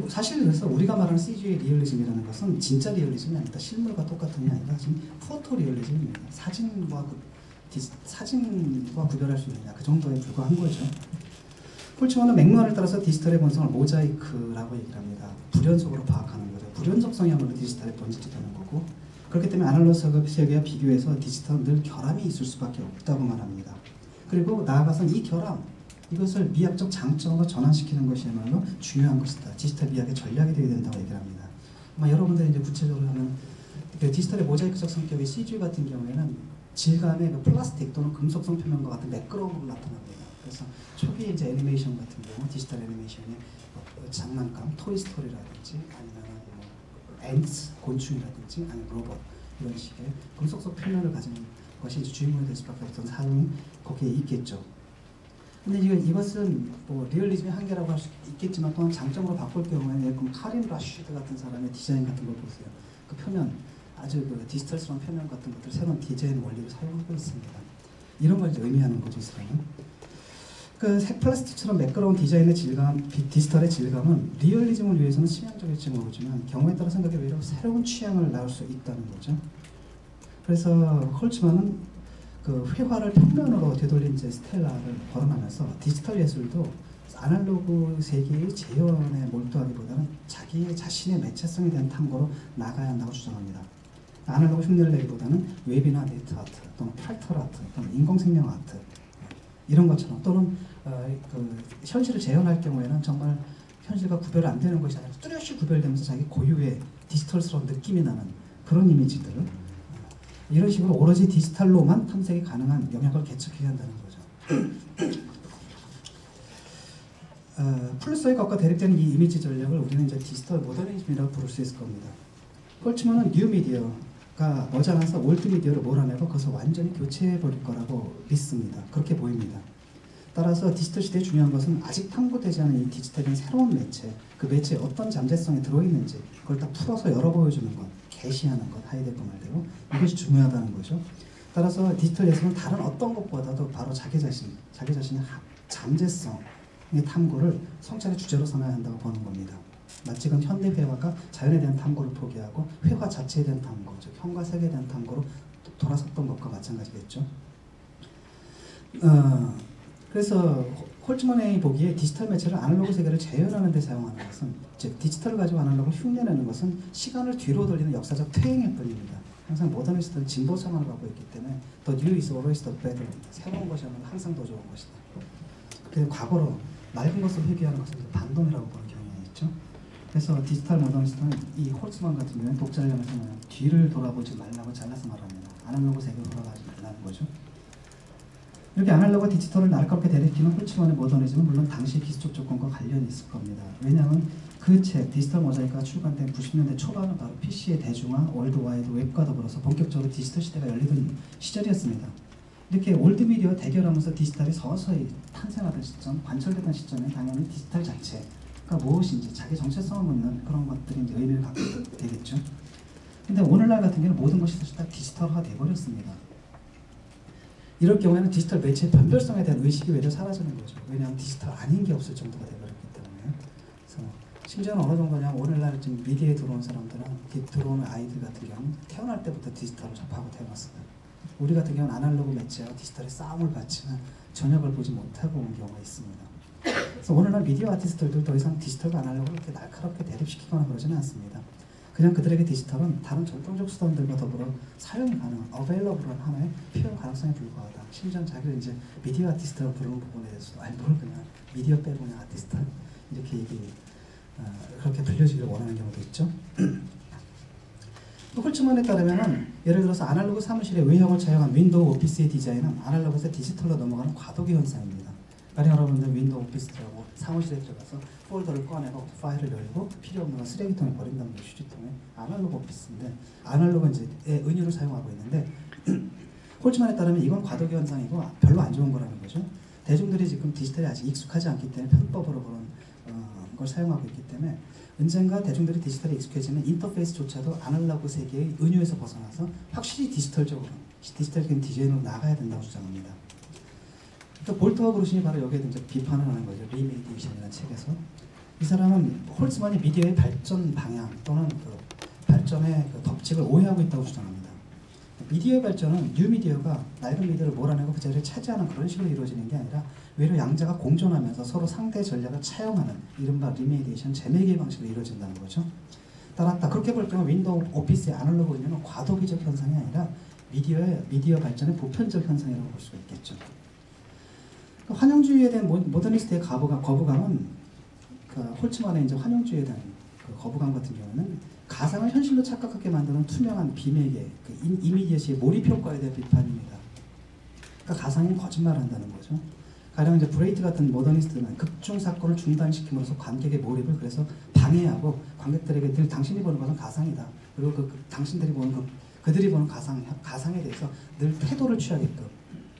사실 그래서 우리가 말하는 CG의 리얼리즘이라는 것은 진짜 리얼리즘이 아니다. 실물과 똑같은 게 아니라 지금 포토 리얼리즘입니다. 사진과 구별할 수 있느냐 그 정도에 불과한 거죠. 홀츠만은 맥락을 따라서 디지털의 본성을 모자이크라고 얘기를 합니다. 불연속으로 파악하는 거죠. 불연속 성향으로 디지털의 본질이 되는 거고, 그렇기 때문에 아날로그 세계와 비교해서 디지털은 늘 결함이 있을 수밖에 없다고 말합니다. 그리고 나아가서는 이 결함, 이것을 미학적 장점으로 전환시키는 것이야말로 중요한 것이다. 디지털 미학의 전략이 되게 된다고 얘기를 합니다. 아마 여러분들이 이제 구체적으로 하면 그 디지털의 모자이크적 성격의 CG 같은 경우에는 질감의 그 플라스틱 또는 금속성 표면과 같은 매끄러움으로 나타납니다. 그래서 초기 이제 애니메이션 같은 경우 디지털 애니메이션의 장난감, 토이스토리라든지 아니면 앤츠, 곤충이라든지 아니면 로봇 이런 식의 금속성 표면을 가진 것이 이제 주인공이 될 수밖에 없던 사람이 거기에 있겠죠. 근데 이것은 뭐 리얼리즘의 한계라고 할 수 있겠지만 또한 장점으로 바꿀 경우에는 예를 들면 카린 라쉬드 같은 사람의 디자인 같은 걸 보세요. 그 표면 아주 그 디지털스러운 표면 같은 것들 새로운 디자인 원리를 사용하고 있습니다. 이런 걸 이제 의미하는 거죠, 이 사람은. 그 플라스틱처럼 매끄러운 디자인의 질감, 디지털의 질감은 리얼리즘을 위해서는 치명적일지 모르지만 경우에 따라 생각에 오히려 새로운 취향을 낳을 수 있다는 거죠. 그래서 홀츠만은 그 회화를 평면으로 되돌린 이제 스텔라를 거론하면서 디지털 예술도 아날로그 세계의 재현에 몰두하기보다는 자기 자신의 매체성에 대한 탐구로 나가야 한다고 주장합니다. 아날로그 흉내를 내기보다는 웹이나 네트 아트 또는 프랙탈 아트 또는 인공생명 아트 이런 것처럼 또는 그 현실을 재현할 경우에는 정말 현실과 구별 안 되는 것이 아니라 뚜렷이 구별되면서 자기 고유의 디지털스러운 느낌이 나는 그런 이미지들을 이런 식으로 오로지 디지털로만 탐색이 가능한 영역을 개척해야 한다는 거죠. 플루스의 것과 대립되는 이 이미지 전략을 우리는 이제 디지털 모더니즘이라고 부를 수 있을 겁니다. 홀츠만은 뉴 미디어가 머지않아서 올드 미디어를 몰아내고 그것을 완전히 교체해버릴 거라고 믿습니다. 그렇게 보입니다. 따라서 디지털 시대에 중요한 것은 아직 탐구되지 않은 이 디지털인 새로운 매체, 그 매체에 어떤 잠재성이 들어있는지 그걸 다 풀어서 열어 보여주는 것, 게시하는 것, 하이데거 말대로 이것이 중요하다는 거죠. 따라서 디지털 예술은 다른 어떤 것보다도 바로 자기 자신의 잠재성의 탐구를 성찰의 주제로 삼아야 한다고 보는 겁니다. 마치 그 현대 회화가 자연에 대한 탐구를 포기하고 회화 자체에 대한 탐구, 즉 현과 세계에 대한 탐구로 돌아섰던 것과 마찬가지겠죠. 그래서 홀츠만이 보기에 디지털 매체를 아날로그 세계를 재현하는 데 사용하는 것은, 즉 디지털을 가지고 아날로그를 흉내내는 것은 시간을 뒤로 돌리는 역사적 퇴행일 뿐입니다. 항상 모더니스트는 진보 성향을 갖고 있기 때문에 The new is always the better. 새로운 것이 아니라 항상 더 좋은 것이다. 그래서 과거로 낡은 것을 회귀하는 것은 반동이라고 보는 경향이 있죠. 그래서 디지털 모더니스트는 이 홀츠만 같은 경우는 독자를 향해서 뒤를 돌아보지 말라고 잘라서 말합니다. 아날로그 세계로 돌아가지 말라는 거죠. 이렇게 아날로그와 디지털을 날카롭게 대립시키는 홀츠만의 모더니즘은 물론 당시 기술적 조건과 관련이 있을 겁니다. 왜냐하면 그 책 디지털 모자이크가 출간된 90년대 초반은 바로 PC의 대중화, 월드와이드 웹과 더불어서 본격적으로 디지털 시대가 열리던 시절이었습니다. 이렇게 올드미디어와 대결하면서 디지털이 서서히 탄생하던 시점, 관철되던 시점에 당연히 디지털 자체가 무엇인지 자기 정체성을 묻는 그런 것들이 이제 의미를 갖게 되겠죠. 근데 오늘날 같은 경우는 모든 것이 사실 다 디지털화가 되어버렸습니다. 이럴 경우에는 디지털 매체의 변별성에 대한 의식이 외려 사라지는 거죠. 왜냐하면 디지털 아닌 게 없을 정도가 되어버렸기 때문에. 그래서 심지어는 어느 정도냐면 오늘날 지금 미디어에 들어온 사람들은 들어오는 아이들 같은 경우는 태어날 때부터 디지털을 접하고 태어났어요. 우리 같은 경우는 아날로그 매체와 디지털의 싸움을 받지만 전혀 그걸 보지 못하고 온 경우가 있습니다. 그래서 오늘날 미디어 아티스트들도 더 이상 디지털과 아날로그를 이렇게 날카롭게 대립시키거나 그러지는 않습니다. 그냥 그들에게 디지털은 다른 전통적 수단들과 더불어 사용이 가능한 available한 하나의 표현 가능성에 불과하다. 심지어 자기를 이제 미디어 아티스트라고 부르는 부분에 대해서도 아니 뭘 그냥 미디어 빼고 그냥 아티스트 이렇게 그렇게 불려지기를 원하는 경우도 있죠. 홀츠만에 따르면은 예를 들어서 아날로그 사무실의 외형을 차용한 윈도우 오피스의 디자인은 아날로그에서 디지털로 넘어가는 과도기 현상입니다. 가령 여러분들 윈도우 오피스라고 사무실에 들어가서 폴더를 꺼내고 파일을 열고 필요 없는 건 쓰레기통에 버린다는 게 휴지통에 아날로그 오피스인데 아날로그 이제 은유를 사용하고 있는데 홀츠만에 따르면 이건 과도기 현상이고 별로 안 좋은 거라는 거죠. 대중들이 지금 디지털에 아직 익숙하지 않기 때문에 편법으로 그런 걸 사용하고 있기 때문에 언젠가 대중들이 디지털에 익숙해지면 인터페이스조차도 아날로그 세계의 은유에서 벗어나서 확실히 디지털적인 디자인으로 나가야 된다고 주장합니다. 그러니까 볼트와 그루신이 바로 여기에 이제 비판을 하는 거죠. 리메디에이션이라는 책에서. 이 사람은 홀츠만이 미디어의 발전 방향 또는 그 발전의 그 법칙을 오해하고 있다고 주장합니다. 미디어의 발전은 뉴미디어가 낡은 미디어를 몰아내고 그 자리를 차지하는 그런 식으로 이루어지는 게 아니라 외려 양자가 공존하면서 서로 상대 전략을 차용하는 이른바 리메디에이션, 재매개 방식으로 이루어진다는 거죠. 따라 그렇게 볼 경우 윈도우 오피스의 아날로그 의미는 과도기적 현상이 아니라 미디어 발전의 보편적 현상이라고 볼 수가 있겠죠. 환영주의에 대한 모더니스트의 거부감은 그 홀츠만의 이제 환영주의에 대한 그 거부감 같은 경우는 가상을 현실로 착각하게 만드는 투명한 비매개, 그 이미디어시의 몰입 효과에 대한 비판입니다. 그러니까 가상은 거짓말한다는 거죠. 가령 이제 브레이트 같은 모더니스트는 극중 사건을 중단시킴으로써 관객의 몰입을 그래서 방해하고 관객들에게 늘 당신이 보는 것은 가상이다. 그리고 당신들이 보는 그들이 보는 가상에 대해서 늘 태도를 취하게끔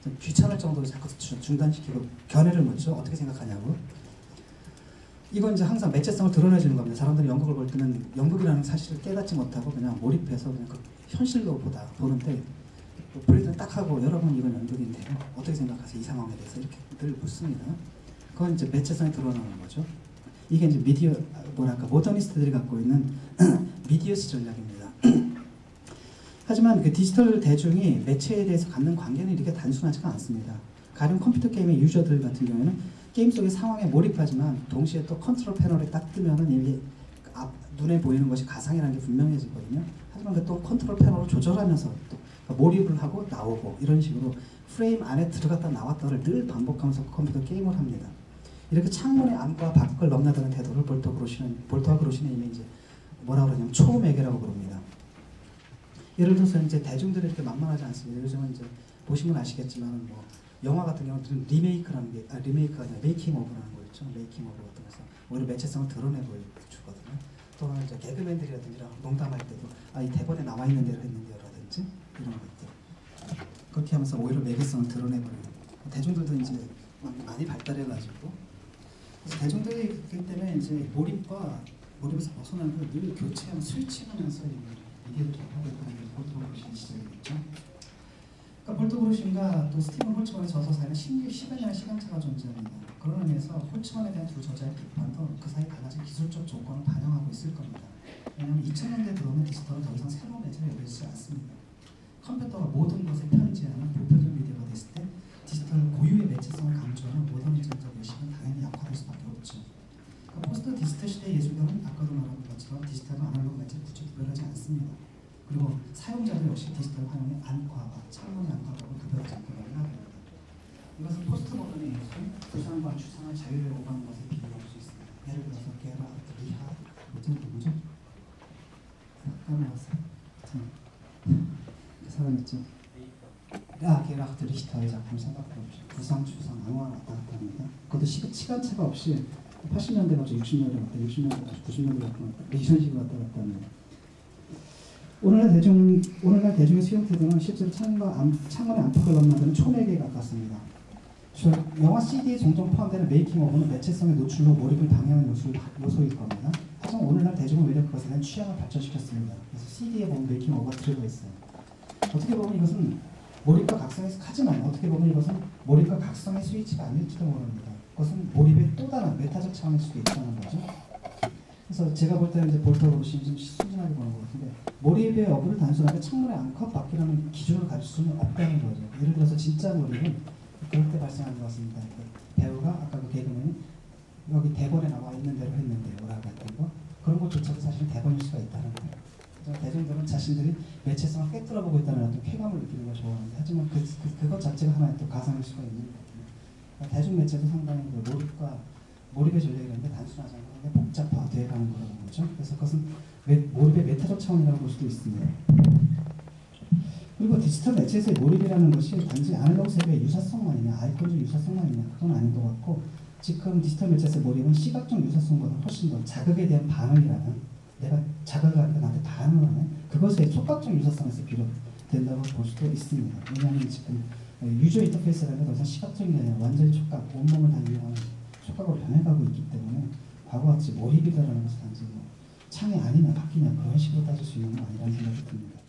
좀 귀찮을 정도로 자꾸 중단시키고 견해를 묻죠. 어떻게 생각하냐고. 이건 이제 항상 매체성을 드러내주는 겁니다. 사람들이 연극을 볼 때는 연극이라는 사실을 깨닫지 못하고 그냥 몰입해서 그냥 그 현실로 보는데 브레이트는 딱 하고 여러분 이건 연극인데요. 어떻게 생각하세요? 이 상황에 대해서 이렇게 늘 묻습니다. 그건 이제 매체성이 드러나는 거죠. 이게 이제 모더니스트들이 갖고 있는 미디어시 전략입니다. 하지만 그 디지털 대중이 매체에 대해서 갖는 관계는 이렇게 단순하지가 않습니다. 가령 컴퓨터 게임의 유저들 같은 경우에는 게임 속의 상황에 몰입하지만 동시에 또 컨트롤 패널에 딱 뜨면은 이게 눈에 보이는 것이 가상이라는 게 분명해지거든요. 하지만 또 컨트롤 패널을 조절하면서 또 몰입을 하고 나오고 이런 식으로 프레임 안에 들어갔다 나왔다를 늘 반복하면서 컴퓨터 게임을 합니다. 이렇게 창문의 안과 밖을 넘나드는 태도를 볼터와 그루시는 이미 이제 뭐라 그러냐면 초매개라고 부릅니다. 예를 들어서 이제 대중들이 이렇게 만만하지 않습니다. 요즘은 이제 보시면 아시겠지만 뭐 영화 같은 경우는 리메이크라는 게 리메이크가 아니라 메이킹 오브라는 거 있죠. 메이킹 오브 같은 거서 오히려 매체성을 드러내고 주거든요. 또는 이제 개그맨들이라든지 농담할 때도 이 대본에 나와 있는 대로 했는데요라든지 이런 것들 그렇게 하면서 오히려 매개성을 드러내버리는 대중들도 이제 많이 발달해가지고 그래서 대중들이 그렇기 때문에 이제 몰입에서 벗어나는 걸 늘 교체하면 스위칭하면서 미디어를 접하고 있다는 게 볼터 그루신 시절이겠죠. 그러니까 볼터 그루신과 또 스티븐 홀츠만의 저서 사이는 10여년의 시간차가 존재합니다. 그런 의미에서 홀츠만에 대한 두 저자의 비판도 그 사이 달라진 기술적 조건을 반영하고 있을 겁니다. 왜냐하면 2000년대 들어오면 디지털은 더 이상 새로운 매체로 여겨지지 않습니다. 컴퓨터가 모든 것에 편지하는 보편적 미디어가 됐을 때 디지털 고유의 매체성을 강조하는 모더니즘적 의식은 당연히 약화될 수밖에 없죠. 그러니까 포스트 디지털 시대 예술가는 아까도 말한 것처럼 디지털과 아날로그 매체를 구체 구별하지 않습니다. 그리고 사용자도 역시 디지털 환영의 안과와 창문의 안과라고 구별하지 않고 말을 합니다. 이것은 포스트 모던의 예술, 구상과 추상을 자유를 오가는 것에 비교할 수 있습니다. 예를 들어서 게라트 리하, 누구죠? 까먹었어요. 그 사람 있죠? 게라트 리히터의 작품 생각해보십시오. 구상, 추상, 아무거나 왔다 갔다 합니다. 그것도 시간차가 없이 80년대 가서 60년대 갔다, 60년대 가서 90년대 갔다, 이런 식으로 왔다 갔다 합니다. 오늘날 대중의 수용 태도는 실제로 창문의 안팎을 넘나드는 초매개에 가깝습니다. 영화 CD에 종종 포함되는 메이킹 오브는 매체성의 노출로 몰입을 방해하는 요소일 겁니다. 하지만 오늘날 대중은 오히려 그것에 대한 취향을 발전시켰습니다. 그래서 CD에 보면 메이킹 오브가 들어가 있어요. 어떻게 보면 이것은 몰입과 각성의 하지만 어떻게 보면 이것은 몰입과 각성의 스위치가 아닐지도 모릅니다. 그것은 몰입의 또 다른 메타적 차원일 수도 있다는 거죠. 그래서 제가 볼 때는 이제 볼터 그루신이 좀 순진하게 보는 것 같은데 몰입의 여부를 단순하게 창문의 안팎 밖이라는 기준으로 가질 수는 없다는 거죠. 예를 들어서 진짜 몰입은 그럴 때 발생하는 것 같습니다. 배우가 아까 그 개그맨이 여기 대본에 나와 있는 대로 했는데요 라고 했던 거 그런 것조차도 사실 대본일 수가 있다는 거예요. 그래서 대중들은 자신들이 매체성을 꿰뚫어보고 있다는 어떤 쾌감을 느끼는 걸 좋아하는데 하지만 그것 자체가 하나의 또 가상일 수가 있는 거거든요. 그러니까 대중 매체도 상당히 몰입의 전략이라는데 단순하지 않고 굉장히 복잡화되어 가는 거라는 거죠. 그래서 그것은 몰입의 메타적 차원이라고 볼 수도 있습니다. 그리고 디지털 매체에서의 몰입이라는 것이 단지 아날로그 세계의 유사성만이냐 아이콘적 유사성만이냐 그건 아닌 것 같고 지금 디지털 매체에서의 몰입은 시각적 유사성보다 훨씬 더 자극에 대한 반응이라는 내가 자극을 하니까 나한테 반응을 하는 그것의 촉각적 유사성에서 비롯된다고 볼 수도 있습니다. 왜냐하면 지금 유저 인터페이스라는 게 더 이상 시각적인 게 아니라 완전히 촉각, 온몸을 다 이용하는 촉각으로 변해가고 있기 때문에 과거같이 몰입이다라는 것이 단지 창이 아니냐 바뀌냐 그런 식으로 따질 수 있는 건 아니라는 생각이 듭니다.